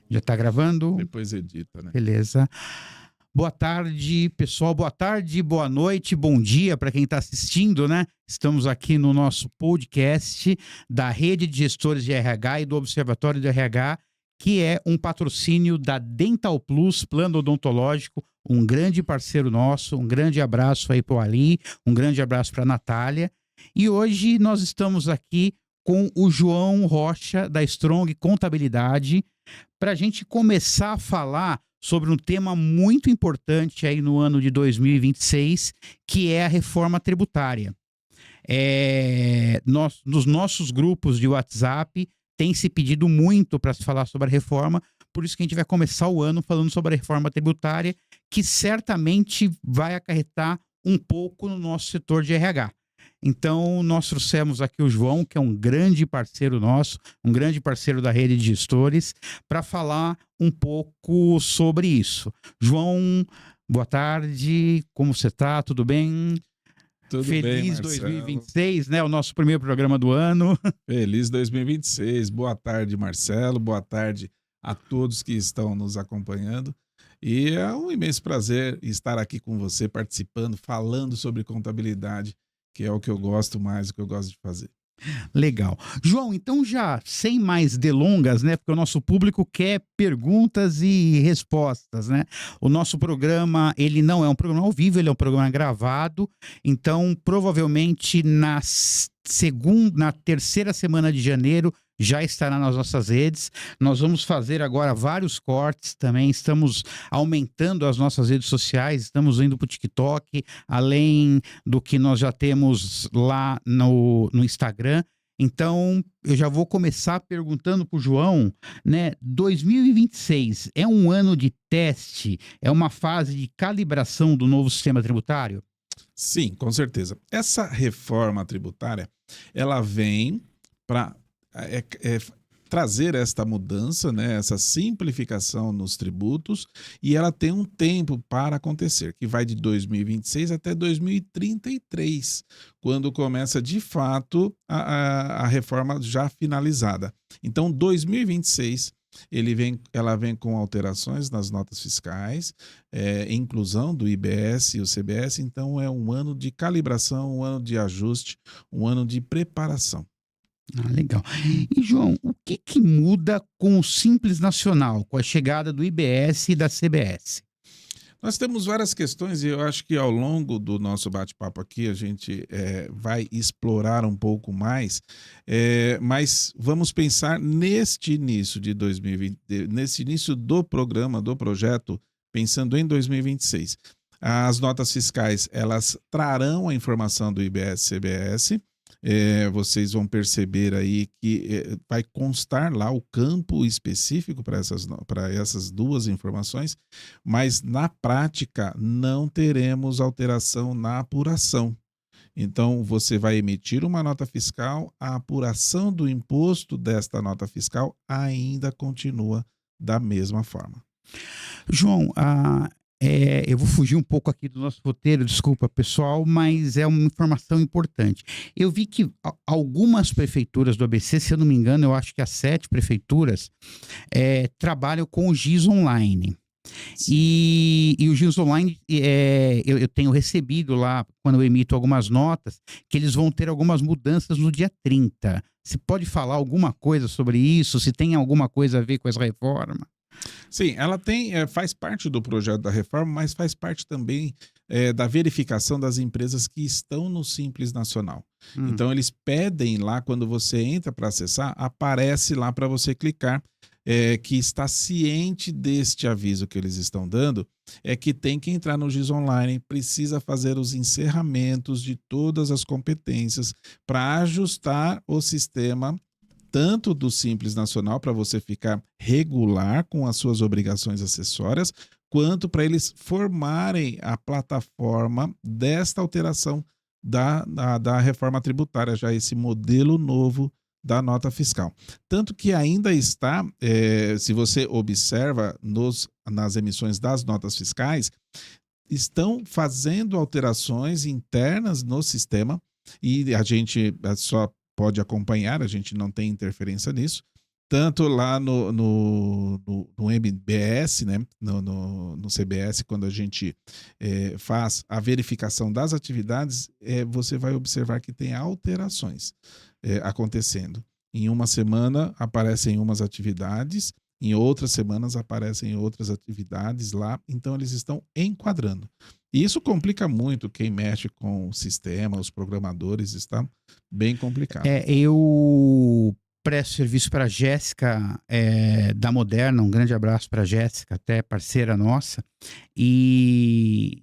Já está gravando? Depois edita, né? Beleza. Boa tarde, pessoal. Boa tarde, boa noite, bom dia para quem está assistindo, né? Estamos aqui no nosso podcast da Rede de Gestores de RH e do Observatório de RH, que é um patrocínio da Dental Plus, plano odontológico, um grande parceiro nosso. Um grande abraço aí para o Ali, um grande abraço para a Natália. E hoje nós estamos aqui com o João Rocha, da Strong Contabilidade, para a gente começar a falar sobre um tema muito importante aí no ano de 2026, que é a reforma tributária. Nos nossos grupos de WhatsApp tem se pedido muito para se falar sobre a reforma, por isso que a gente vai começar o ano falando sobre a reforma tributária, que certamente vai acarretar um pouco no nosso setor de RH. Então, nós trouxemos aqui o João, que é um grande parceiro nosso, um grande parceiro da Rede de Gestores, para falar um pouco sobre isso. João, boa tarde, como você está? Tudo bem? Tudo Feliz bem, Marcelo. 2026, né? O nosso primeiro programa do ano. Feliz 2026. Boa tarde, Marcelo. Boa tarde a todos que estão nos acompanhando. E é um imenso prazer estar aqui com você, participando, falando sobre contabilidade, que é o que eu gosto mais, o que eu gosto de fazer. Legal. João, então já sem mais delongas, né? Porque o nosso público quer perguntas e respostas, né? O nosso programa, ele não é um programa ao vivo, ele é um programa gravado. Então, provavelmente na terceira semana de janeiro já estará nas nossas redes. Nós vamos fazer agora vários cortes também. Estamos aumentando as nossas redes sociais, estamos indo para o TikTok, além do que nós já temos lá no Instagram. Então, eu já vou começar perguntando para o João, né? 2026 é um ano de teste? É uma fase de calibração do novo sistema tributário? Sim, com certeza. Essa reforma tributária, ela vem para trazer esta mudança, né, essa simplificação nos tributos, e ela tem um tempo para acontecer, que vai de 2026 até 2033, quando começa de fato a reforma já finalizada. Então, 2026 ela vem com alterações nas notas fiscais, inclusão do IBS e o CBS, então é um ano de calibração, um ano de ajuste, um ano de preparação. Ah, legal. E, João, o que muda com o Simples Nacional, com a chegada do IBS e da CBS? Nós temos várias questões e eu acho que ao longo do nosso bate-papo aqui a gente vai explorar um pouco mais, mas vamos pensar neste início de 2020, nesse início do programa, do projeto, pensando em 2026. As notas fiscais, elas trarão a informação do IBS-CBS. Vocês vão perceber aí que vai constar lá o campo específico para essas duas informações, mas na prática não teremos alteração na apuração. Então, você vai emitir uma nota fiscal, a apuração do imposto desta nota fiscal ainda continua da mesma forma. João, eu vou fugir um pouco aqui do nosso roteiro, desculpa pessoal, mas é uma informação importante. Eu vi que algumas prefeituras do ABC, se eu não me engano, eu acho que as 7 prefeituras trabalham com o GIS Online. E o GIS Online, eu tenho recebido lá, quando eu emito algumas notas, que eles vão ter algumas mudanças no dia 30. Você pode falar alguma coisa sobre isso? Se tem alguma coisa a ver com essa reforma? Sim, ela faz parte do projeto da reforma, mas faz parte também da verificação das empresas que estão no Simples Nacional. Então, eles pedem lá, quando você entra para acessar, aparece lá para você clicar, que está ciente deste aviso que eles estão dando, que tem que entrar no GIS Online, precisa fazer os encerramentos de todas as competências para ajustar o sistema tanto do Simples Nacional para você ficar regular com as suas obrigações acessórias, quanto para eles formarem a plataforma desta alteração da reforma tributária, já esse modelo novo da nota fiscal. Tanto que ainda está, se você observa nas emissões das notas fiscais, estão fazendo alterações internas no sistema e a gente só pode acompanhar, a gente não tem interferência nisso, tanto lá no MBS, né? No CBS, quando a gente faz a verificação das atividades, você vai observar que tem alterações acontecendo. Em uma semana aparecem umas atividades, em outras semanas aparecem outras atividades lá, então eles estão enquadrando. E isso complica muito quem mexe com o sistema, os programadores, está bem complicado. Eu presto serviço para a Jéssica, da Moderna, um grande abraço para a Jéssica, até parceira nossa, e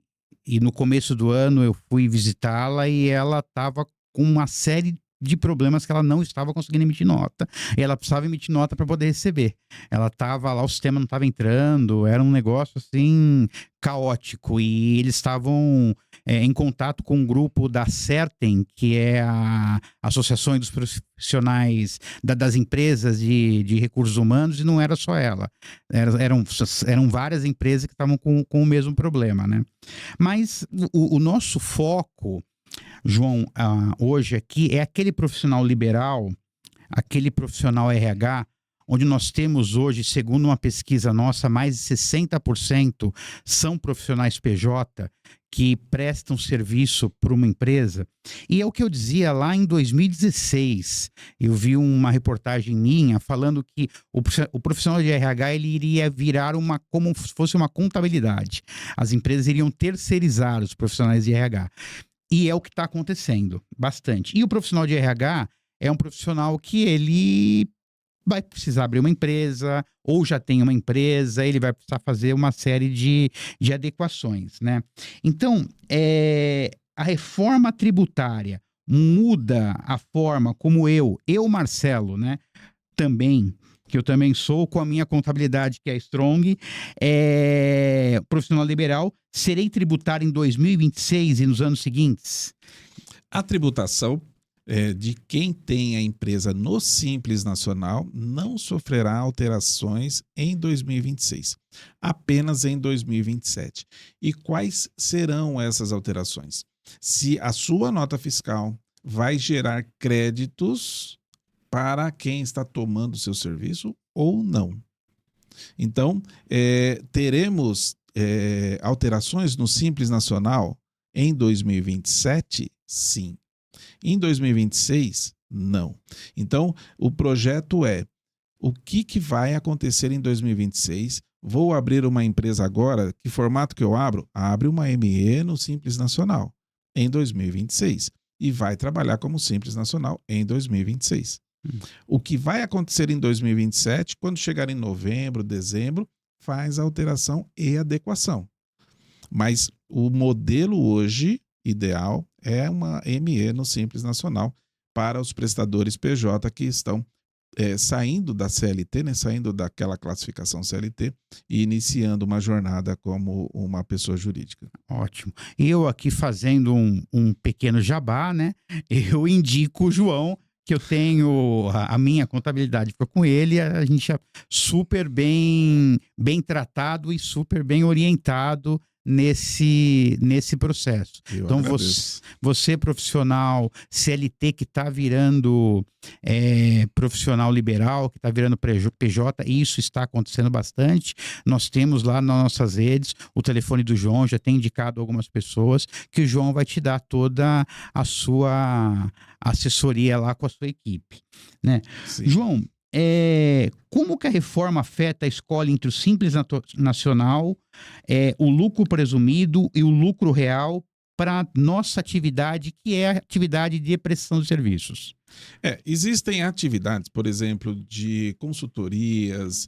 no começo do ano eu fui visitá-la e ela estava com uma série de problemas que ela não estava conseguindo emitir nota, e ela precisava emitir nota para poder receber. Ela estava lá, o sistema não estava entrando, era um negócio assim caótico, e eles estavam em contato com um grupo da Certem, que é a Associação dos Profissionais das Empresas de Recursos Humanos, e não era só ela. Eram várias empresas que estavam com o mesmo problema, né? Mas o nosso foco, João, hoje aqui é aquele profissional liberal, aquele profissional RH, onde nós temos hoje, segundo uma pesquisa nossa, mais de 60% são profissionais PJ que prestam serviço para uma empresa. E é o que eu dizia lá em 2016. Eu vi uma reportagem minha falando que o profissional de RH ele iria virar como se fosse uma contabilidade. As empresas iriam terceirizar os profissionais de RH. E é o que está acontecendo, bastante. E o profissional de RH é um profissional que ele vai precisar abrir uma empresa, ou já tem uma empresa, ele vai precisar fazer uma série de adequações, né? Então, a reforma tributária muda a forma como Marcelo, né? Também, que eu também sou, com a minha contabilidade, que é Strong, profissional liberal, serei tributário em 2026 e nos anos seguintes? A tributação de quem tem a empresa no Simples Nacional não sofrerá alterações em 2026, apenas em 2027. E quais serão essas alterações? Se a sua nota fiscal vai gerar créditos para quem está tomando o seu serviço ou não. Então, teremos alterações no Simples Nacional em 2027? Sim. Em 2026, não. Então, o projeto o que vai acontecer em 2026? Vou abrir uma empresa agora, que formato que eu abro? Abre uma ME no Simples Nacional em 2026 e vai trabalhar como Simples Nacional em 2026. O que vai acontecer em 2027, quando chegar em novembro, dezembro, faz a alteração e adequação. Mas o modelo hoje ideal é uma ME no Simples Nacional para os prestadores PJ que estão saindo da CLT, né, saindo daquela classificação CLT e iniciando uma jornada como uma pessoa jurídica. Ótimo. Eu aqui fazendo um pequeno jabá, né? Eu indico o João, que eu tenho a minha contabilidade fica com ele, a gente é super bem tratado e super bem orientado nesse processo. Então você profissional CLT que está virando profissional liberal, que está virando PJ, isso está acontecendo bastante. Nós temos lá nas nossas redes o telefone do João, já tem indicado algumas pessoas que o João vai te dar toda a sua assessoria lá com a sua equipe, né? Sim. João, como que a reforma afeta a escolha entre o Simples Nacional, o lucro presumido e o lucro real para nossa atividade, que é a atividade de prestação de serviços? Existem atividades, por exemplo, de consultorias,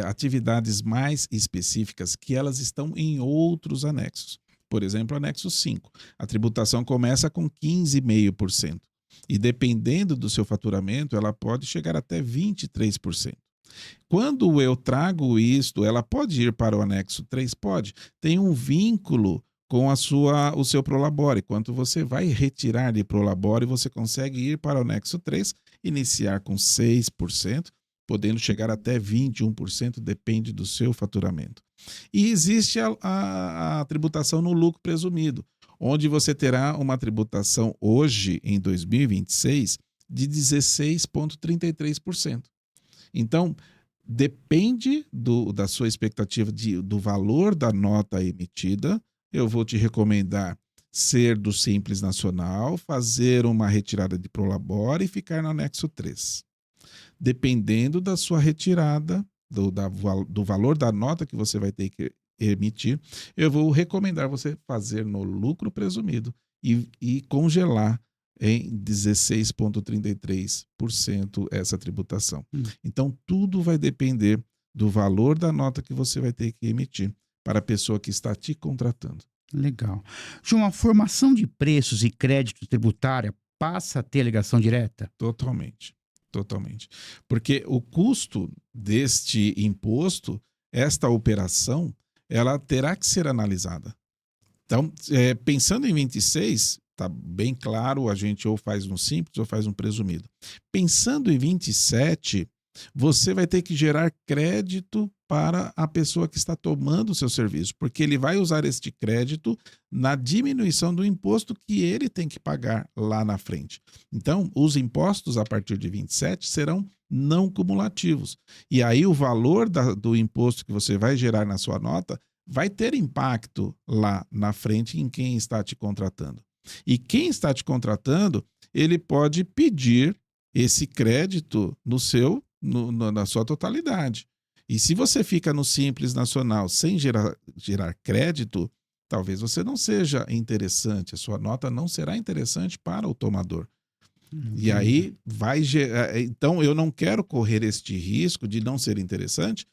atividades mais específicas que elas estão em outros anexos. Por exemplo, anexo 5. A tributação começa com 15,5%. E dependendo do seu faturamento, ela pode chegar até 23%. Quando eu trago isto, ela pode ir para o anexo 3? Pode. Tem um vínculo com o seu Prolabore. Quanto você vai retirar de Prolabore, você consegue ir para o anexo 3, iniciar com 6%, podendo chegar até 21%, depende do seu faturamento. E existe a tributação no lucro presumido, onde você terá uma tributação hoje, em 2026, de 16,33%. Então, depende da sua expectativa do valor da nota emitida. Eu vou te recomendar ser do Simples Nacional, fazer uma retirada de Prolabore e ficar no anexo 3. Dependendo da sua retirada, do valor da nota que você vai ter que emitir, eu vou recomendar você fazer no lucro presumido e congelar em 16,33% essa tributação. Então, tudo vai depender do valor da nota que você vai ter que emitir para a pessoa que está te contratando. Legal. João, a formação de preços e crédito tributária passa a ter ligação direta? Totalmente. Totalmente. Porque o custo deste imposto, esta operação, ela terá que ser analisada. Então, pensando em 26, está bem claro, a gente ou faz no simples ou faz no presumido. Pensando em 27, você vai ter que gerar crédito para a pessoa que está tomando o seu serviço, porque ele vai usar este crédito na diminuição do imposto que ele tem que pagar lá na frente. Então, os impostos a partir de 27 serão não cumulativos. E aí o valor do imposto que você vai gerar na sua nota vai ter impacto lá na frente em quem está te contratando. E quem está te contratando, ele pode pedir esse crédito na sua totalidade. E se você fica no Simples Nacional sem gerar crédito, talvez você não seja interessante, a sua nota não será interessante para o tomador. E aí vai gerar. Então, eu não quero correr este risco de não ser interessante.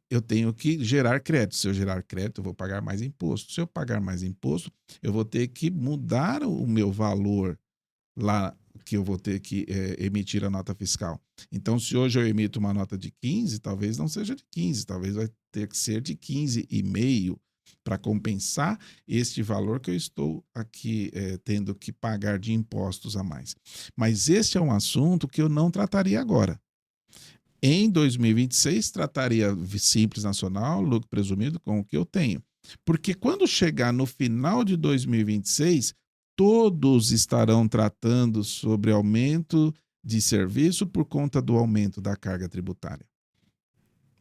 Eu tenho que gerar crédito. Se eu gerar crédito, eu vou pagar mais imposto. Se eu pagar mais imposto, eu vou ter que mudar o meu valor lá que eu vou ter que emitir a nota fiscal. Então, se hoje eu emito uma nota de 15, talvez não seja de 15, talvez vai ter que ser de 15,5 para compensar este valor que eu estou aqui tendo que pagar de impostos a mais. Mas este é um assunto que eu não trataria agora. Em 2026, trataria Simples Nacional, lucro presumido com o que eu tenho. Porque quando chegar no final de 2026, todos estarão tratando sobre aumento de serviço por conta do aumento da carga tributária.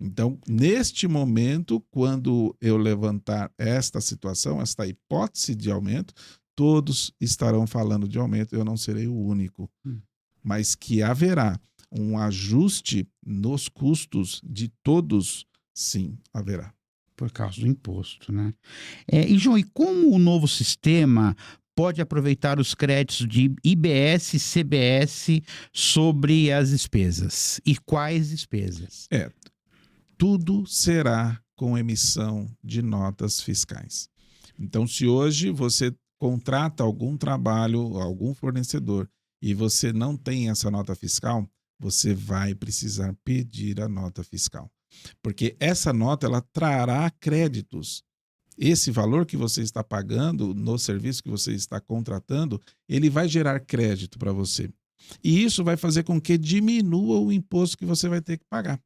Então, neste momento, quando eu levantar esta situação, esta hipótese de aumento, todos estarão falando de aumento, eu não serei o único. Mas que haverá um ajuste nos custos de todos, sim, haverá. Por causa do imposto, né? E, João, e como o novo sistema pode aproveitar os créditos de IBS e CBS sobre as despesas? E quais despesas? Tudo será com emissão de notas fiscais. Então, se hoje você contrata algum trabalho, algum fornecedor, e você não tem essa nota fiscal, você vai precisar pedir a nota fiscal. Porque essa nota, ela trará créditos. Esse valor que você está pagando no serviço que você está contratando, ele vai gerar crédito para você. E isso vai fazer com que diminua o imposto que você vai ter que pagar.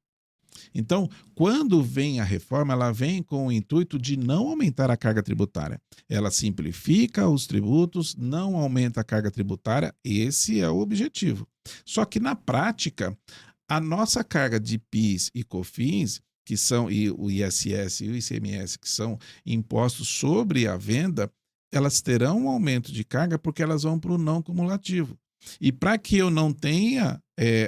Então, quando vem a reforma, ela vem com o intuito de não aumentar a carga tributária. Ela simplifica os tributos, não aumenta a carga tributária, esse é o objetivo. Só que na prática, a nossa carga de PIS e COFINS, que são o ISS e o ICMS, que são impostos sobre a venda, elas terão um aumento de carga porque elas vão para o não cumulativo. E para que eu não tenha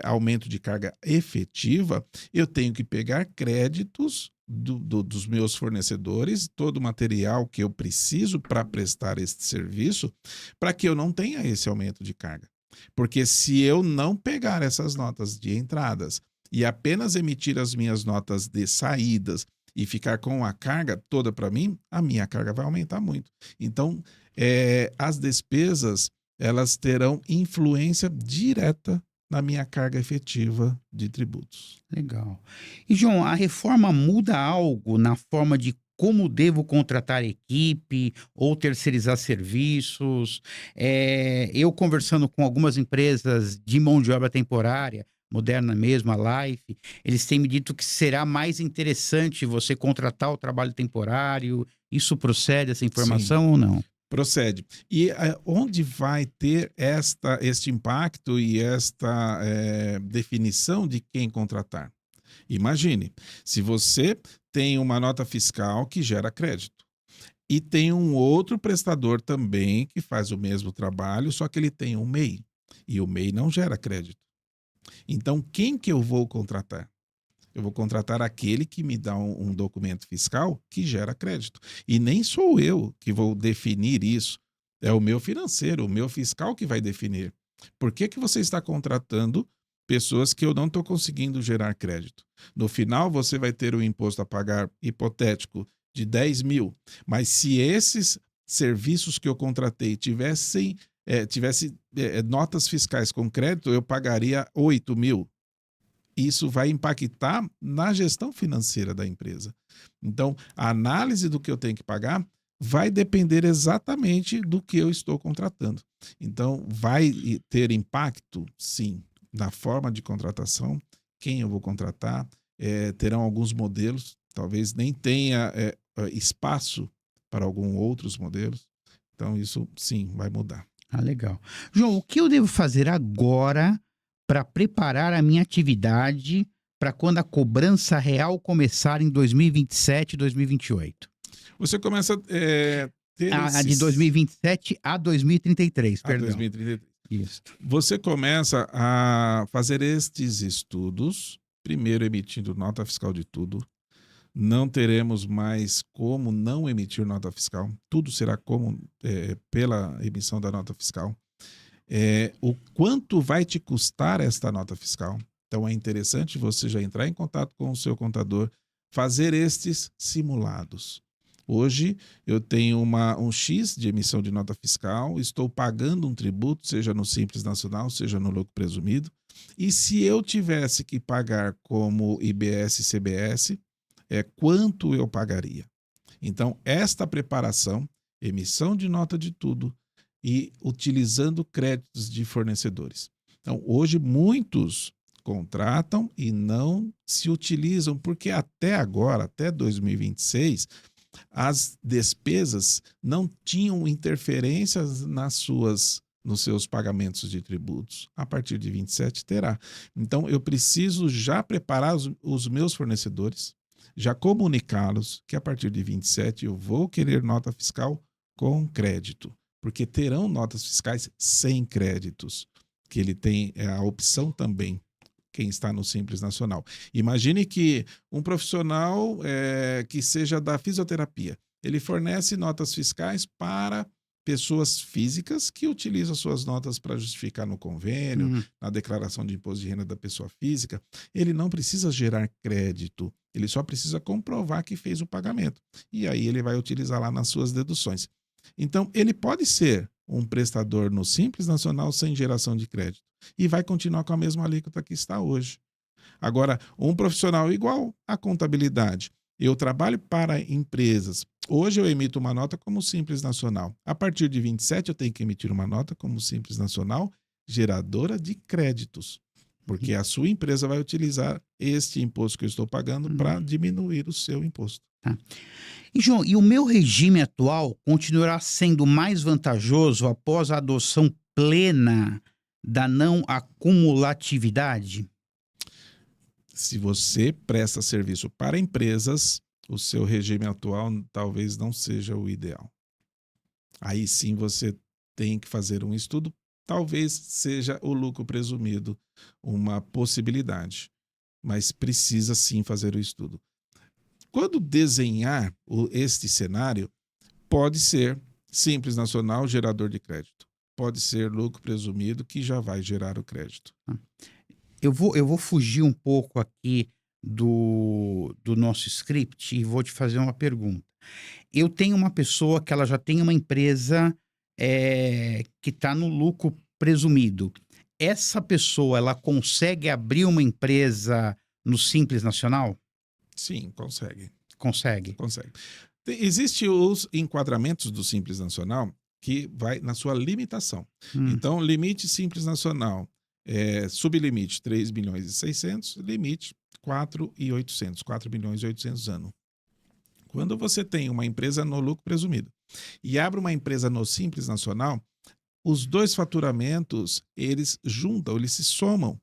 aumento de carga efetiva, eu tenho que pegar créditos dos meus fornecedores, todo o material que eu preciso para prestar esse serviço, para que eu não tenha esse aumento de carga. Porque se eu não pegar essas notas de entradas e apenas emitir as minhas notas de saídas e ficar com a carga toda para mim, a minha carga vai aumentar muito. Então, as despesas, elas terão influência direta na minha carga efetiva de tributos. Legal. E, João, a reforma muda algo na forma de como devo contratar equipe ou terceirizar serviços? Eu conversando com algumas empresas de mão de obra temporária, Moderna mesmo, a Life, eles têm me dito que será mais interessante você contratar o trabalho temporário. Isso procede, essa informação, ou não? Procede. E onde vai ter este impacto e esta definição de quem contratar? Imagine, se você tem uma nota fiscal que gera crédito e tem um outro prestador também que faz o mesmo trabalho, só que ele tem um MEI e o MEI não gera crédito. Então, quem que eu vou contratar? Eu vou contratar aquele que me dá um documento fiscal que gera crédito. E nem sou eu que vou definir isso. É o meu financeiro, o meu fiscal que vai definir. Por que que você está contratando pessoas que eu não estou conseguindo gerar crédito? No final, você vai ter um imposto a pagar hipotético de 10 mil. Mas se esses serviços que eu contratei tivesse notas fiscais com crédito, eu pagaria 8 mil. Isso vai impactar na gestão financeira da empresa. Então, a análise do que eu tenho que pagar vai depender exatamente do que eu estou contratando. Então, vai ter impacto, sim, na forma de contratação, quem eu vou contratar, terão alguns modelos, talvez nem tenha espaço para alguns outros modelos. Então, isso, sim, vai mudar. Ah, legal. João, o que eu devo fazer agora para preparar a minha atividade para quando a cobrança real começar em 2027 e 2028? Você começa a ter A de 2027 a 2033, a perdão. 2033. Isso. Você começa a fazer estes estudos, primeiro emitindo nota fiscal de tudo. Não teremos mais como não emitir nota fiscal. Tudo será como pela emissão da nota fiscal. O quanto vai te custar esta nota fiscal? Então é interessante você já entrar em contato com o seu contador, fazer estes simulados. Hoje eu tenho um X de emissão de nota fiscal, estou pagando um tributo, seja no Simples Nacional, seja no lucro presumido. E se eu tivesse que pagar como IBS e CBS, quanto eu pagaria? Então, esta preparação, emissão de nota de tudo e utilizando créditos de fornecedores. Então, hoje muitos contratam e não se utilizam, porque até agora, até 2026, as despesas não tinham interferências nos seus pagamentos de tributos. A partir de 27 terá. Então, eu preciso já preparar os meus fornecedores, já comunicá-los que a partir de 27 eu vou querer nota fiscal com crédito, porque terão notas fiscais sem créditos, que ele tem a opção também, quem está no Simples Nacional. Imagine que um profissional que seja da fisioterapia, ele fornece notas fiscais para pessoas físicas que utilizam suas notas para justificar no convênio, na declaração de imposto de renda da pessoa física. Ele não precisa gerar crédito, ele só precisa comprovar que fez o pagamento. E aí ele vai utilizar lá nas suas deduções. Então, ele pode ser um prestador no Simples Nacional sem geração de crédito e vai continuar com a mesma alíquota que está hoje. Agora, um profissional igual à contabilidade, eu trabalho para empresas. Hoje eu emito uma nota como Simples Nacional. A partir de 27 eu tenho que emitir uma nota como Simples Nacional geradora de créditos, porque a sua empresa vai utilizar este imposto que eu estou pagando para diminuir o seu imposto. Tá. E, João, e o meu regime atual continuará sendo mais vantajoso após a adoção plena da não acumulatividade? Se você presta serviço para empresas, o seu regime atual talvez não seja o ideal. Aí sim você tem que fazer um estudo, talvez seja o lucro presumido uma possibilidade, mas precisa sim fazer o estudo. Quando desenhar este cenário, pode ser Simples Nacional gerador de crédito, pode ser lucro presumido que já vai gerar o crédito. Eu vou fugir um pouco aqui do nosso script e vou te fazer uma pergunta. Eu tenho uma pessoa que ela já tem uma empresa que está no lucro presumido. Essa pessoa, ela consegue abrir uma empresa no Simples Nacional? Sim, consegue. Consegue. Consegue. Existem os enquadramentos do Simples Nacional que vai na sua limitação. Então, limite Simples Nacional, sublimite 3 milhões e 600, limite 4 milhões e 800 ano. Quando você tem uma empresa no lucro presumido e abre uma empresa no Simples Nacional, os dois faturamentos, eles juntam, eles se somam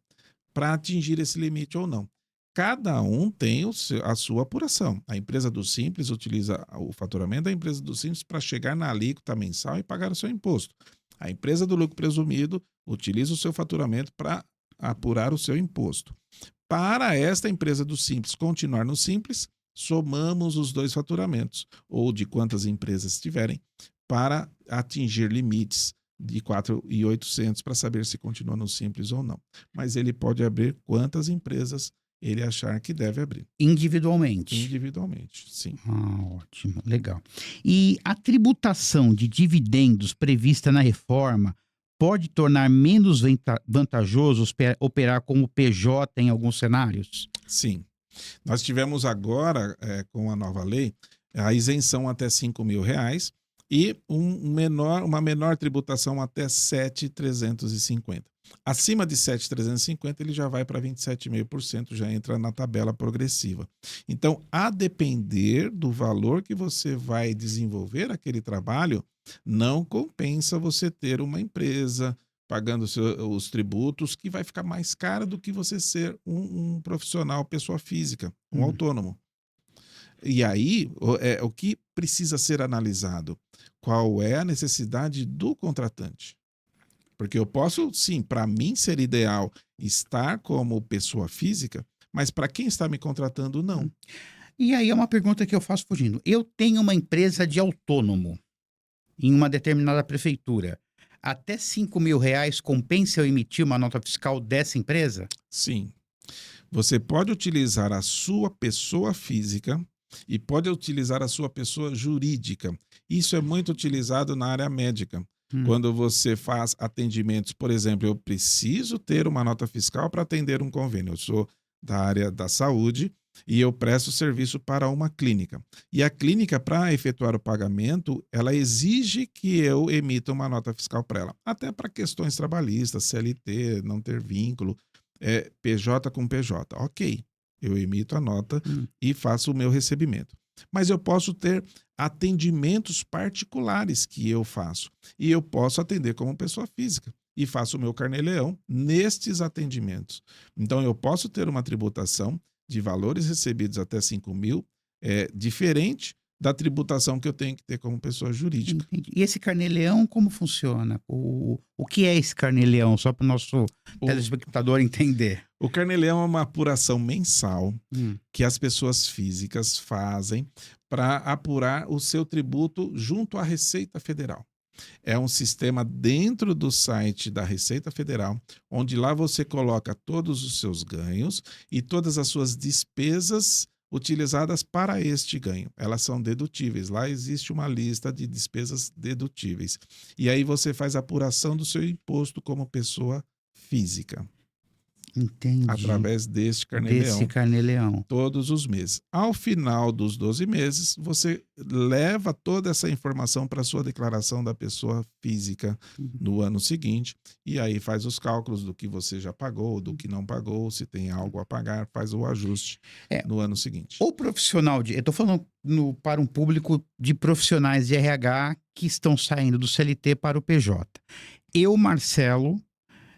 para atingir esse limite ou não. Cada um tem a sua apuração. A empresa do Simples utiliza o faturamento da empresa do Simples para chegar na alíquota mensal e pagar o seu imposto. A empresa do lucro presumido utiliza o seu faturamento para apurar o seu imposto. Para esta empresa do Simples continuar no Simples, somamos os dois faturamentos, ou de quantas empresas tiverem, para atingir limites de 4.800 para saber se continua no Simples ou não. Mas ele pode abrir quantas empresas ele achar que deve abrir. Individualmente. Individualmente, sim. Ótimo, legal. E a tributação de dividendos prevista na reforma pode tornar menos vantajoso operar como PJ em alguns cenários? Sim. Nós tivemos agora, com a nova lei, a isenção até R$ 5.000 e uma menor tributação até 7.350. Acima de 7.350 ele já vai para 27,5%, já entra na tabela progressiva. Então, a depender do valor que você vai desenvolver aquele trabalho, não compensa você ter uma empresa pagando os tributos, que vai ficar mais caro do que você ser um profissional, pessoa física, um autônomo. E aí, o que precisa ser analisado? Qual é a necessidade do contratante? Porque eu posso, sim, para mim ser ideal estar como pessoa física, mas para quem está me contratando, não. E aí é uma pergunta que eu faço fugindo. Eu tenho uma empresa de autônomo em uma determinada prefeitura. Até R$ 5.000 compensa eu emitir uma nota fiscal dessa empresa? Sim. Você pode utilizar a sua pessoa física e pode utilizar a sua pessoa jurídica. Isso é muito utilizado na área médica. Quando você faz atendimentos, por exemplo, eu preciso ter uma nota fiscal para atender um convênio. Eu sou da área da saúde e eu presto serviço para uma clínica. E a clínica, para efetuar o pagamento, ela exige que eu emita uma nota fiscal para ela. Até para questões trabalhistas, CLT, não ter vínculo, PJ com PJ. Ok, eu emito a nota e faço o meu recebimento. Mas eu posso ter atendimentos particulares que eu faço. E eu posso atender como pessoa física. E faço o meu carnê-leão nestes atendimentos. Então, eu posso ter uma tributação de valores recebidos até 5.000, diferente da tributação que eu tenho que ter como pessoa jurídica. Entendi. E esse carnê-leão, como funciona? O que é esse carnê-leão? Só para o nosso telespectador entender. O carnê-leão é uma apuração mensal que as pessoas físicas fazem para apurar o seu tributo junto à Receita Federal. É um sistema dentro do site da Receita Federal, onde lá você coloca todos os seus ganhos e todas as suas despesas utilizadas para este ganho. Elas são dedutíveis. Lá existe uma lista de despesas dedutíveis. E aí você faz a apuração do seu imposto como pessoa física. Entendi. Através deste carnê-leão. Desse carnê-leão. Todos os meses. Ao final dos 12 meses, você leva toda essa informação para a sua declaração da pessoa física no ano seguinte, e aí faz os cálculos do que você já pagou, do que não pagou, se tem algo a pagar, faz o ajuste no ano seguinte. O profissional eu estou falando para um público de profissionais de RH que estão saindo do CLT para o PJ. Eu, Marcelo,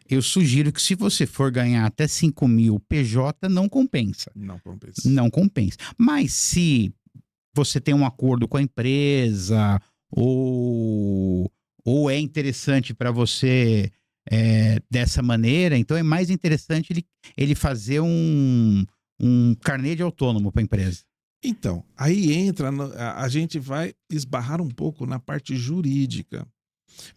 eu sugiro que se você for ganhar até 5.000 PJ, não compensa. Não compensa. Não compensa. Mas se você tem um acordo com a empresa ou é interessante para você dessa maneira, então é mais interessante ele fazer um carnê de autônomo para a empresa. Então, aí entra, a gente vai esbarrar um pouco na parte jurídica.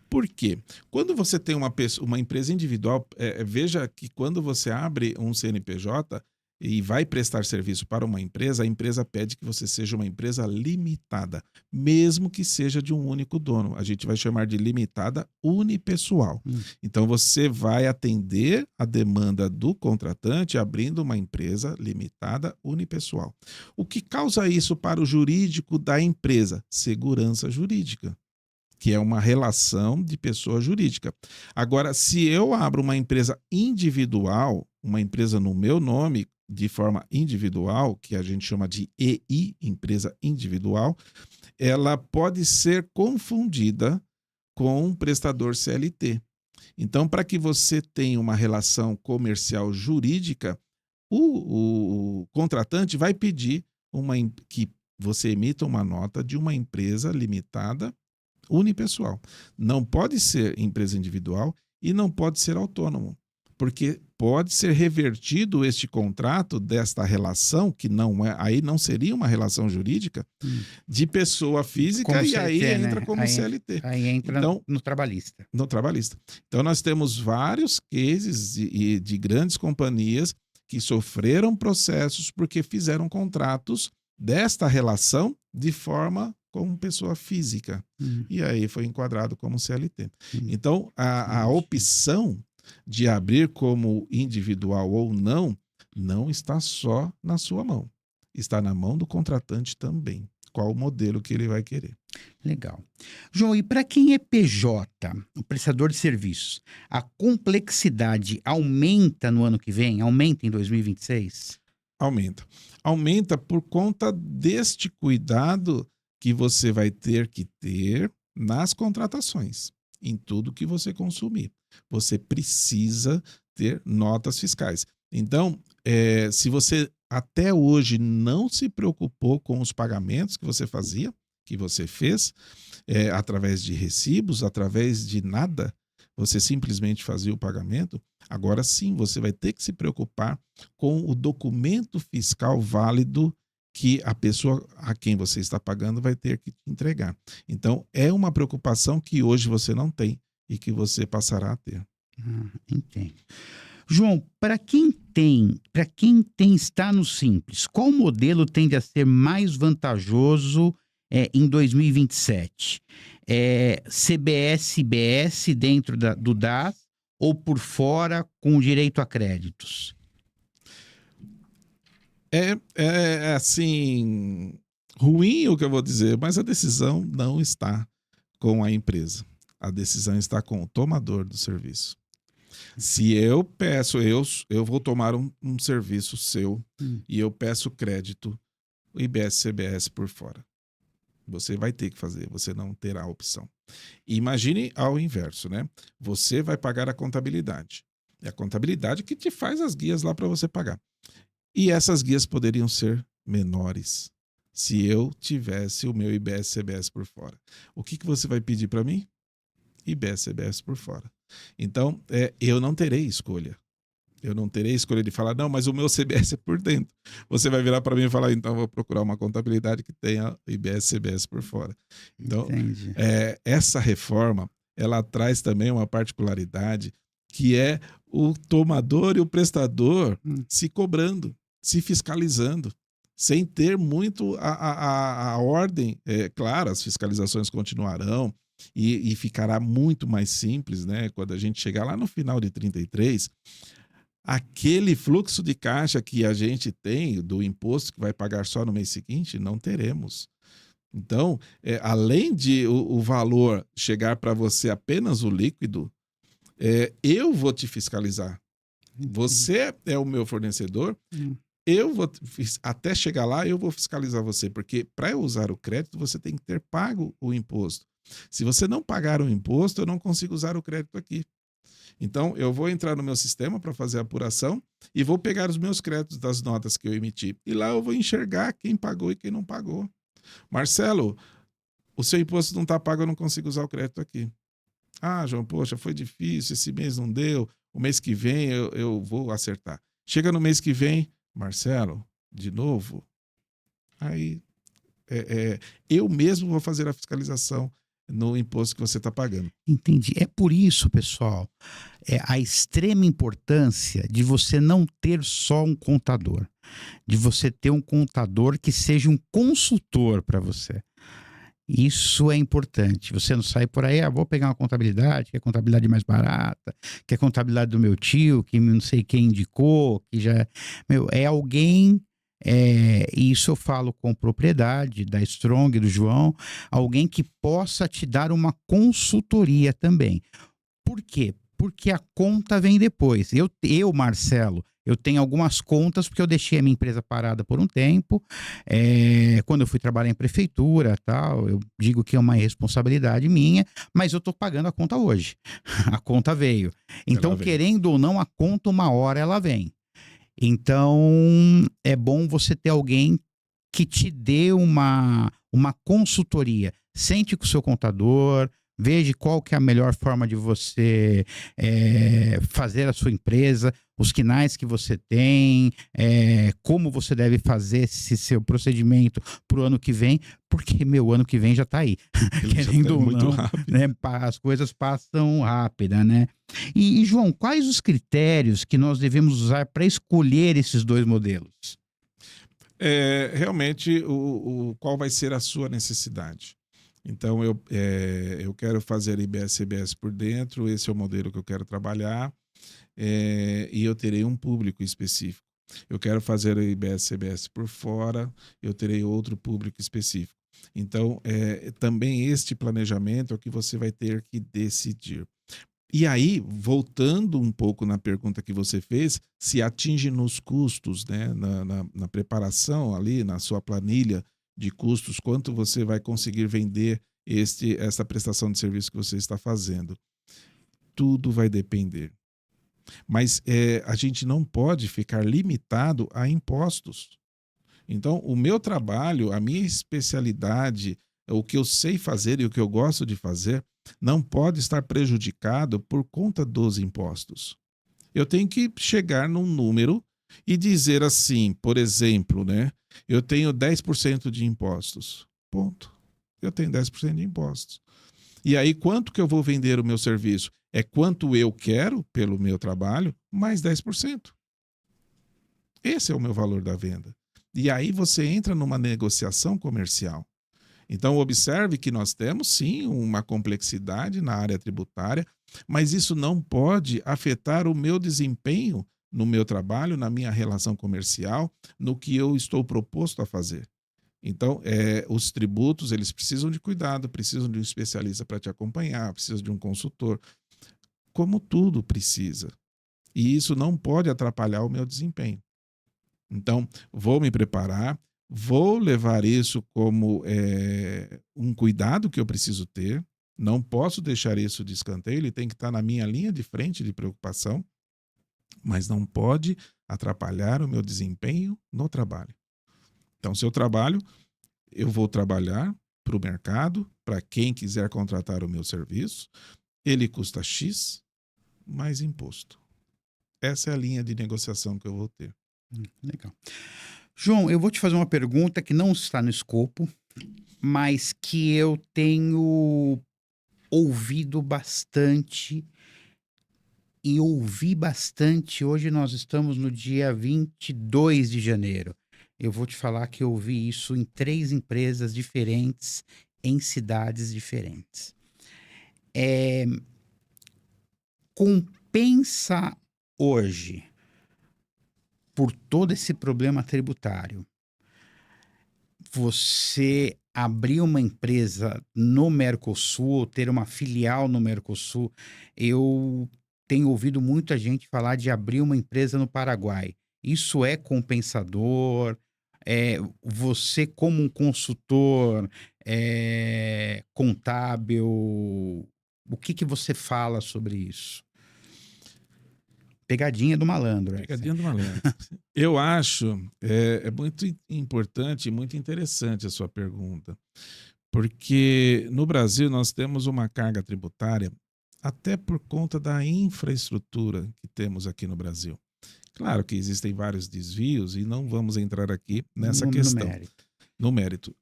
Por quê? Quando você tem uma empresa individual, veja que quando você abre um CNPJ e vai prestar serviço para uma empresa, a empresa pede que você seja uma empresa limitada, mesmo que seja de um único dono. A gente vai chamar de limitada unipessoal. Então, você vai atender a demanda do contratante abrindo uma empresa limitada unipessoal. O que causa isso para o jurídico da empresa? Segurança jurídica, que é uma relação de pessoa jurídica. Agora, se eu abro uma empresa individual, uma empresa no meu nome, de forma individual, que a gente chama de EI, empresa individual, ela pode ser confundida com um prestador CLT. Então, para que você tenha uma relação comercial jurídica, o contratante vai pedir que você emita uma nota de uma empresa limitada unipessoal. Não pode ser empresa individual e não pode ser autônomo, porque pode ser revertido este contrato desta relação, que aí não seria uma relação jurídica, de pessoa física Como e CLT, aí entra né? como CLT. Aí entra Então, no trabalhista. no trabalhista. Então, nós temos vários cases de grandes companhias que sofreram processos porque fizeram contratos desta relação de forma como pessoa física. E aí foi enquadrado como CLT. Então, a opção de abrir como individual ou não está só na sua mão. Está na mão do contratante também. Qual o modelo que ele vai querer. Legal. João, e para quem é PJ, o prestador de serviços, a complexidade aumenta no ano que vem? Aumenta em 2026? Aumenta. Aumenta por conta deste cuidado que você vai ter que ter nas contratações, em tudo que você consumir. Você precisa ter notas fiscais. Então, se você até hoje não se preocupou com os pagamentos que você fazia, que você fez, através de recibos, através de nada, você simplesmente fazia o pagamento, agora sim você vai ter que se preocupar com o documento fiscal válido que a pessoa a quem você está pagando vai ter que te entregar. Então, é uma preocupação que hoje você não tem e que você passará a ter. Entendo. João, para quem está no Simples, qual modelo tende a ser mais vantajoso em 2027? CBS, IBS dentro do DAS ou por fora com direito a créditos? Assim, ruim o que eu vou dizer, mas a decisão não está com a empresa. A decisão está com o tomador do serviço. Se eu peço, eu vou tomar um serviço seu e eu peço crédito, o IBS CBS por fora. Você vai ter que fazer, você não terá opção. Imagine ao inverso, né? Você vai pagar a contabilidade. É a contabilidade que te faz as guias lá para você pagar. E essas guias poderiam ser menores se eu tivesse o meu IBS CBS por fora. O que você vai pedir para mim? IBS CBS por fora. Então, eu não terei escolha. Eu não terei escolha de falar, não, mas o meu CBS é por dentro. Você vai virar para mim e falar, então eu vou procurar uma contabilidade que tenha IBS CBS por fora. Então, essa reforma, ela traz também uma particularidade que é o tomador e o prestador se cobrando, se fiscalizando, sem ter muito a ordem. Claro, as fiscalizações continuarão, e ficará muito mais simples, né? Quando a gente chegar lá no final de 33, aquele fluxo de caixa que a gente tem do imposto que vai pagar só no mês seguinte, não teremos. Então, além de o valor chegar para você apenas o líquido, eu vou te fiscalizar. Você é o meu fornecedor, eu vou, até chegar lá, eu vou fiscalizar você, porque para eu usar o crédito, você tem que ter pago o imposto. Se você não pagar o imposto, eu não consigo usar o crédito aqui. Então, eu vou entrar no meu sistema para fazer a apuração e vou pegar os meus créditos das notas que eu emiti. E lá eu vou enxergar quem pagou e quem não pagou. Marcelo, o seu imposto não está pago, eu não consigo usar o crédito aqui. Ah, João, poxa, foi difícil, esse mês não deu, o mês que vem eu vou acertar. Chega no mês que vem, Marcelo, de novo, aí eu mesmo vou fazer a fiscalização no imposto que você está pagando. Entendi. É por isso, pessoal, a extrema importância de você não ter só um contador, de você ter um contador que seja um consultor para você. Isso é importante. Você não sai por aí, vou pegar uma contabilidade, que é a contabilidade mais barata, que é a contabilidade do meu tio, que não sei quem indicou, que já... é alguém... e isso eu falo com propriedade da Strong, do João, alguém que possa te dar uma consultoria também. Por quê? Porque a conta vem depois. Eu Marcelo, Eu tenho algumas contas, porque eu deixei a minha empresa parada por um tempo. Quando eu fui trabalhar em prefeitura, tal, eu digo que é uma responsabilidade minha, mas eu estou pagando a conta hoje. A conta veio. Ela Então, vem. querendo ou não, a conta, uma hora ela vem. Então, é bom você ter alguém que te dê uma consultoria. Sente com o seu contador, veja qual que é a melhor forma de você fazer a sua empresa, os quinais que você tem, como você deve fazer esse seu procedimento para o ano que vem, porque meu ano que vem já está aí. Ele já Querendo tá ou muito não, rápido. né, as coisas passam rápida, né? E, João, quais os critérios que nós devemos usar para escolher esses dois modelos? Realmente, qual vai ser a sua necessidade? Então, eu quero fazer IBS-CBS por dentro, esse é o modelo que eu quero trabalhar, e eu terei um público específico. Eu quero fazer IBS-CBS por fora, eu terei outro público específico. Então, também este planejamento é o que você vai ter que decidir. E aí, voltando um pouco na pergunta que você fez, se atinge nos custos, né, na preparação ali, na sua planilha de custos, quanto você vai conseguir vender essa prestação de serviço que você está fazendo. Tudo vai depender. Mas a gente não pode ficar limitado a impostos. Então, o meu trabalho, a minha especialidade, o que eu sei fazer e o que eu gosto de fazer, não pode estar prejudicado por conta dos impostos. Eu tenho que chegar num número e dizer assim, por exemplo, né? Eu tenho 10% de impostos. Ponto. Eu tenho 10% de impostos. E aí, quanto que eu vou vender o meu serviço? É quanto eu quero pelo meu trabalho, mais 10%. Esse é o meu valor da venda. E aí você entra numa negociação comercial. Então, observe que nós temos, sim, uma complexidade na área tributária, mas isso não pode afetar o meu desempenho no meu trabalho, na minha relação comercial, no que eu estou proposto a fazer. Então, os tributos, eles precisam de cuidado, precisam de um especialista para te acompanhar, precisam de um consultor, como tudo precisa. E isso não pode atrapalhar o meu desempenho. Então, vou me preparar, vou levar isso como um cuidado que eu preciso ter, não posso deixar isso de escanteio, ele tem que estar na minha linha de frente de preocupação, mas não pode atrapalhar o meu desempenho no trabalho. Então, se eu trabalho, eu vou trabalhar para o mercado, para quem quiser contratar o meu serviço, ele custa X mais imposto. Essa é a linha de negociação que eu vou ter. Legal. João, eu vou te fazer uma pergunta que não está no escopo, mas que eu tenho ouvido bastante e ouvi bastante. Hoje nós estamos no dia 22 de janeiro. Eu vou te falar que eu ouvi isso em 3 empresas diferentes, em cidades diferentes. Compensa hoje, por todo esse problema tributário, você abrir uma empresa no Mercosul, ter uma filial no Mercosul? Eu tenho ouvido muita gente falar de abrir uma empresa no Paraguai. Isso é compensador? Você, como um consultor contábil, o que você fala sobre isso? Pegadinha do malandro, essa. Pegadinha do malandro. Eu acho muito importante e muito interessante a sua pergunta, porque no Brasil nós temos uma carga tributária até por conta da infraestrutura que temos aqui no Brasil. Claro que existem vários desvios e não vamos entrar aqui nessa questão, no mérito.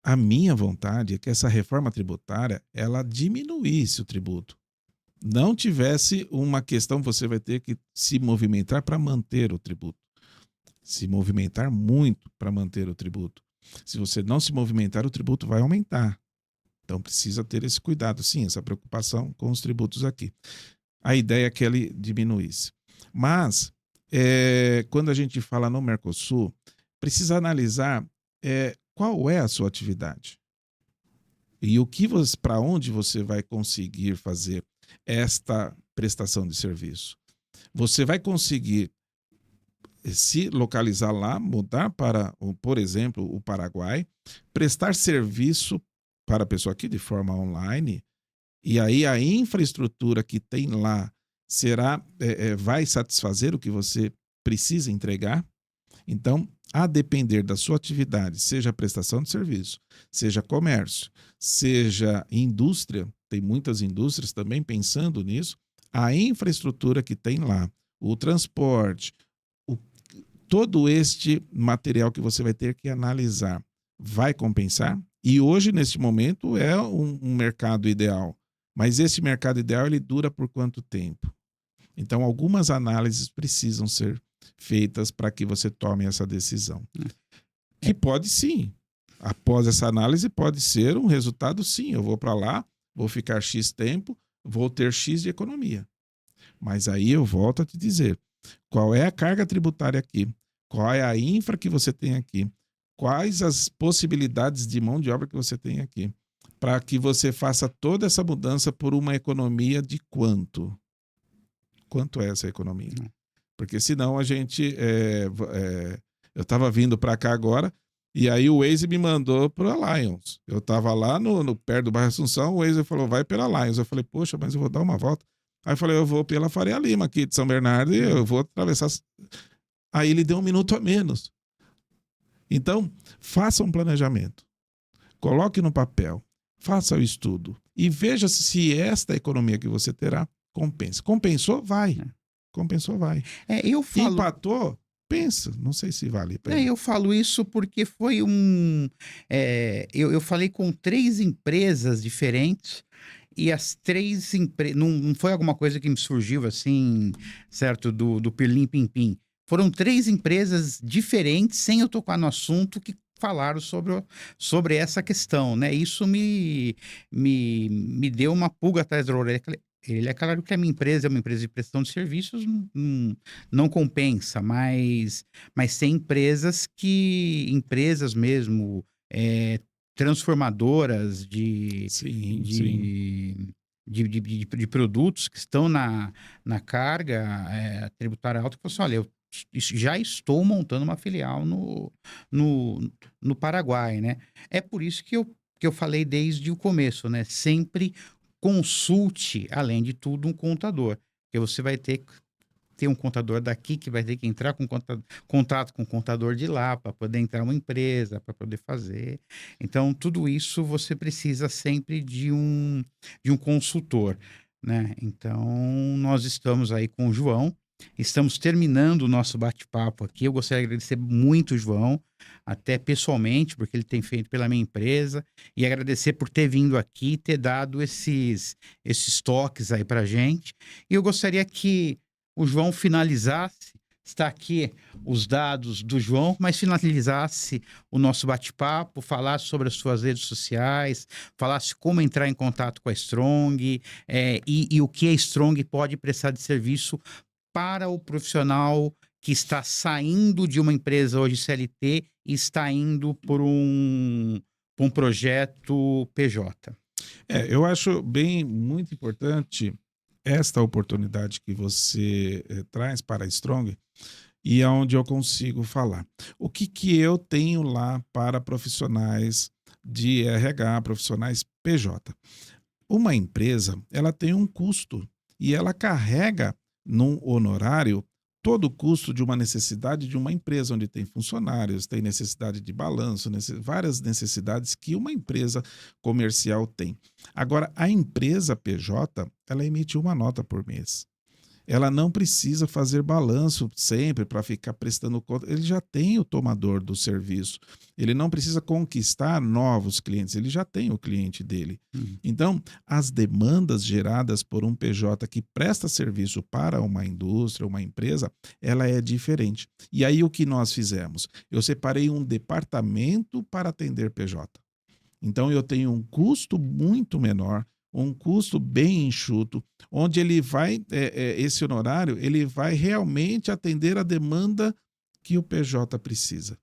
A minha vontade é que essa reforma tributária ela diminuísse o tributo. Não tivesse uma questão, você vai ter que se movimentar para manter o tributo. Se movimentar muito para manter o tributo. Se você não se movimentar, o tributo vai aumentar. Então precisa ter esse cuidado, sim, essa preocupação com os tributos aqui. A ideia é que ele diminuísse. Mas, quando a gente fala no Mercosul, precisa analisar qual é a sua atividade. E para onde você vai conseguir fazer esta prestação de serviço? Você vai conseguir se localizar lá, mudar para, por exemplo, o Paraguai, prestar serviço para a pessoa aqui de forma online, e aí a infraestrutura que tem lá vai satisfazer o que você precisa entregar. Então, a depender da sua atividade, seja prestação de serviço, seja comércio, seja indústria, tem muitas indústrias também pensando nisso, a infraestrutura que tem lá, o transporte, o- todo este material que você vai ter que analisar, vai compensar? E hoje, nesse momento, é um mercado ideal. Mas esse mercado ideal, ele dura por quanto tempo? Então, algumas análises precisam ser feitas para que você tome essa decisão. Que pode sim, após essa análise, pode ser um resultado sim. Eu vou para lá, vou ficar X tempo, vou ter X de economia. Mas aí eu volto a te dizer, qual é a carga tributária aqui? Qual é a infra que você tem aqui? Quais as possibilidades de mão de obra que você tem aqui? Para que você faça toda essa mudança por uma economia de quanto? Quanto é essa economia? Porque senão a gente. Eu estava vindo para cá agora, e aí o Waze me mandou para Lions. Eu estava lá no perto do bairro Assunção, o Waze falou, vai pela Lions. Eu falei, poxa, mas eu vou dar uma volta. Aí eu falei, eu vou pela Faria Lima aqui de São Bernardo e eu vou atravessar. Aí ele deu 1 minuto a menos. Então, faça um planejamento. Coloque no papel. Faça o estudo. E veja se esta economia que você terá compensa. Compensou? Vai. Compensou? Vai. Eu falo. Empatou? Pensa. Não sei se vale a pena. Eu falo isso porque foi eu falei com 3 empresas diferentes e as 3 empresas. Não foi alguma coisa que me surgiu assim, certo? Do Pirlim Pim Pim. Foram 3 empresas diferentes, sem eu tocar no assunto, que falaram sobre essa questão, né? Isso me deu uma pulga atrás da orelha. Ele é claro que a minha empresa é uma empresa de prestação de serviços, não compensa, mas tem empresas mesmo, transformadoras Sim, sim. de produtos que estão na carga tributária alta, que falam assim, olha, eu já estou montando uma filial no Paraguai, né? É por isso que eu falei desde o começo, né? Sempre consulte, além de tudo, um contador. Porque você vai ter um contador daqui que vai ter que entrar com contato com o contador de lá para poder entrar uma empresa, para poder fazer. Então, tudo isso você precisa sempre de um consultor, né? Então, nós estamos aí com o João. Estamos terminando o nosso bate-papo aqui. Eu gostaria de agradecer muito o João, até pessoalmente, porque ele tem feito pela minha empresa, e agradecer por ter vindo aqui e ter dado esses toques aí para gente. E eu gostaria que o João finalizasse, está aqui os dados do João, mas finalizasse o nosso bate-papo, falasse sobre as suas redes sociais, falasse como entrar em contato com a Strong, e o que a Strong pode prestar de serviço para o profissional que está saindo de uma empresa hoje CLT e está indo por um projeto PJ. Eu acho muito importante esta oportunidade que você traz para a Strong e é onde eu consigo falar. O que eu tenho lá para profissionais de RH, profissionais PJ? Uma empresa, ela tem um custo e ela carrega num honorário todo o custo de uma necessidade de uma empresa onde tem funcionários, tem necessidade de balanço, várias necessidades que uma empresa comercial tem. Agora, a empresa PJ, ela emite uma nota por mês. Ela não precisa fazer balanço sempre para ficar prestando conta. Ele já tem o tomador do serviço. Ele não precisa conquistar novos clientes. Ele já tem o cliente dele. Então, as demandas geradas por um PJ que presta serviço para uma indústria, uma empresa, ela é diferente. E aí o que nós fizemos? Eu separei um departamento para atender PJ. Então, eu tenho um custo muito menor, um custo bem enxuto, onde ele vai, esse honorário, ele vai realmente atender a demanda que o PJ precisa.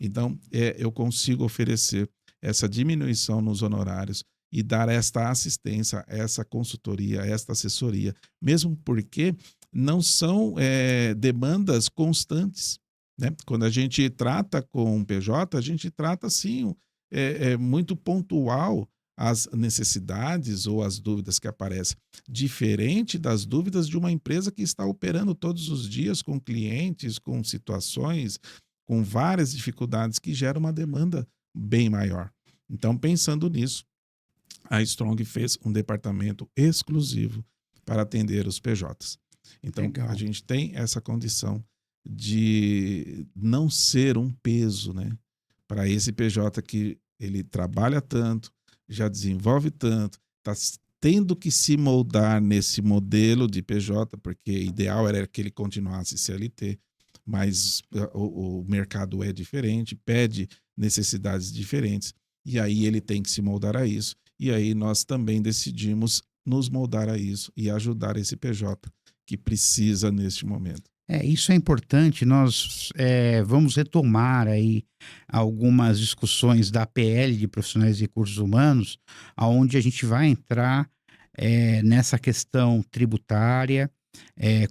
Então, eu consigo oferecer essa diminuição nos honorários e dar esta assistência, essa consultoria, esta assessoria, mesmo porque não são demandas constantes. né? Quando a gente trata com um PJ, a gente trata assim, é muito pontual as necessidades ou as dúvidas que aparecem, diferente das dúvidas de uma empresa que está operando todos os dias com clientes, com situações, com várias dificuldades que geram uma demanda bem maior. Então, pensando nisso, a Strong fez um departamento exclusivo para atender os PJs. Então, Legal. a gente tem essa condição de não ser um peso, né, para esse PJ que ele trabalha tanto, já desenvolve tanto, está tendo que se moldar nesse modelo de PJ, porque ideal era que ele continuasse CLT, mas o mercado é diferente, pede necessidades diferentes, e aí ele tem que se moldar a isso. E aí nós também decidimos nos moldar a isso e ajudar esse PJ que precisa neste momento. Isso é importante. Nós vamos retomar aí algumas discussões da PL de Profissionais de Recursos Humanos, aonde a gente vai entrar nessa questão tributária,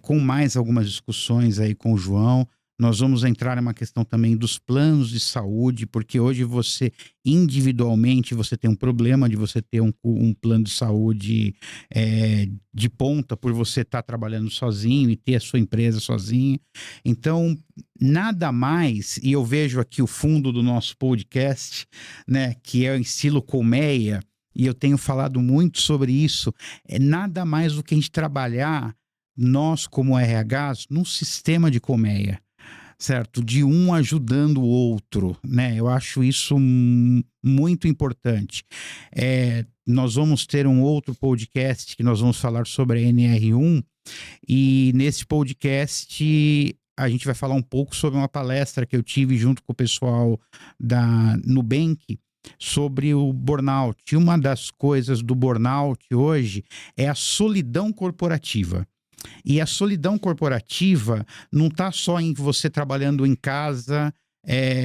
com mais algumas discussões aí com o João. Nós vamos entrar numa questão também dos planos de saúde, porque hoje você, individualmente, você tem um problema de você ter um plano de saúde de ponta por você estar trabalhando sozinho e ter a sua empresa sozinho. Então, nada mais, e eu vejo aqui o fundo do nosso podcast, né, que é o estilo colmeia, e eu tenho falado muito sobre isso, é nada mais do que a gente trabalhar, nós como RHs, num sistema de colmeia. Certo? De um ajudando o outro, né? Eu acho isso muito importante. Nós vamos ter um outro podcast que nós vós falar sobre a NR1, e nesse podcast a gente vai falar um pouco sobre uma palestra que eu tive junto com o pessoal da Nubank sobre o burnout. E uma das coisas do burnout hoje é a solidão corporativa. E a solidão corporativa não está só em você trabalhando em casa,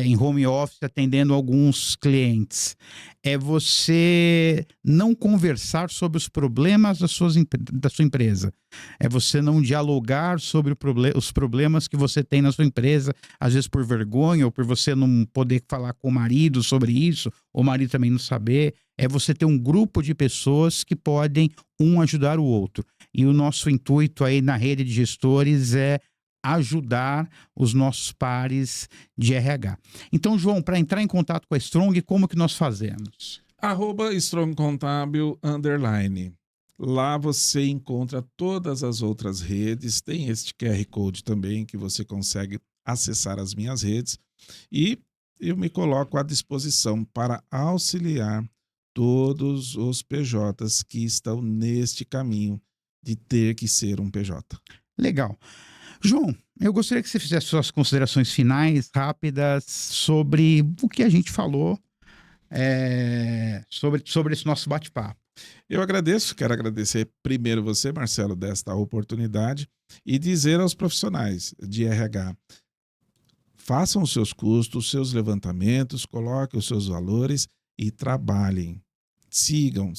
em home office, atendendo alguns clientes. É você não conversar sobre os problemas da sua empresa. É você não dialogar sobre os problemas que você tem na sua empresa, às vezes por vergonha ou por você não poder falar com o marido sobre isso, ou o marido também não saber. É você ter um grupo de pessoas que podem um ajudar o outro. E o nosso intuito aí na rede de gestores é ajudar os nossos pares de RH. Então, João, para entrar em contato com a Strong, como que nós fazemos? @strongcontábil_. Lá você encontra todas as outras redes, tem este QR Code também que você consegue acessar as minhas redes, e eu me coloco à disposição para auxiliar todos os PJs que estão neste caminho de ter que ser um PJ. Legal. João, eu gostaria que você fizesse suas considerações finais, rápidas, sobre o que a gente falou, sobre esse nosso bate-papo. Eu quero agradecer primeiro você, Marcelo, desta oportunidade, e dizer aos profissionais de RH, façam os seus custos, os seus levantamentos, coloquem os seus valores e trabalhem. Sigam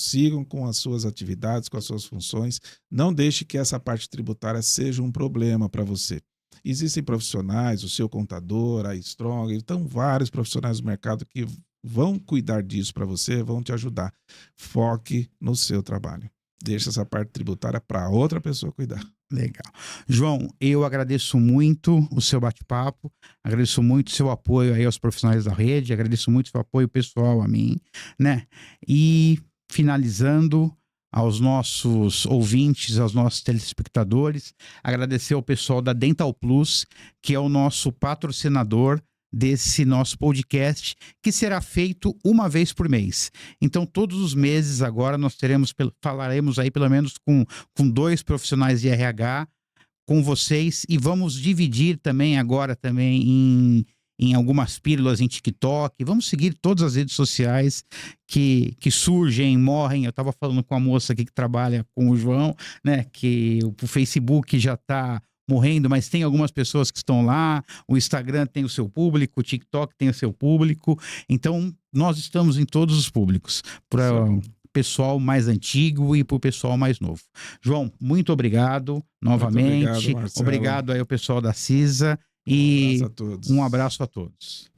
com as suas atividades, com as suas funções. Não deixe que essa parte tributária seja um problema para você. Existem profissionais, o seu contador, a Strong, então vários profissionais do mercado que vão cuidar disso para você, vão te ajudar. Foque no seu trabalho. Deixe essa parte tributária para outra pessoa cuidar. Legal. João, eu agradeço muito o seu bate-papo, agradeço muito o seu apoio aí aos profissionais da rede, agradeço muito o seu apoio pessoal a mim, né? E finalizando, aos nossos ouvintes, aos nossos telespectadores, agradecer ao pessoal da Dental Plus, que é o nosso patrocinador desse nosso podcast, que será feito uma vez por mês. Então, todos os meses agora nós falaremos aí pelo menos com 2 profissionais de RH com vocês, e vamos dividir também agora também em algumas pílulas em TikTok. Vamos seguir todas as redes sociais que surgem, morrem. Eu estava falando com a moça aqui que trabalha com o João, né, que o Facebook já está morrendo, mas tem algumas pessoas que estão lá, o Instagram tem o seu público, o TikTok tem o seu público, então nós estamos em todos os públicos, para o pessoal mais antigo e para o pessoal mais novo. João, muito obrigado novamente, Muito obrigado, Marcelo. obrigado aí ao pessoal da CISA, E Um abraço a todos. um abraço a todos.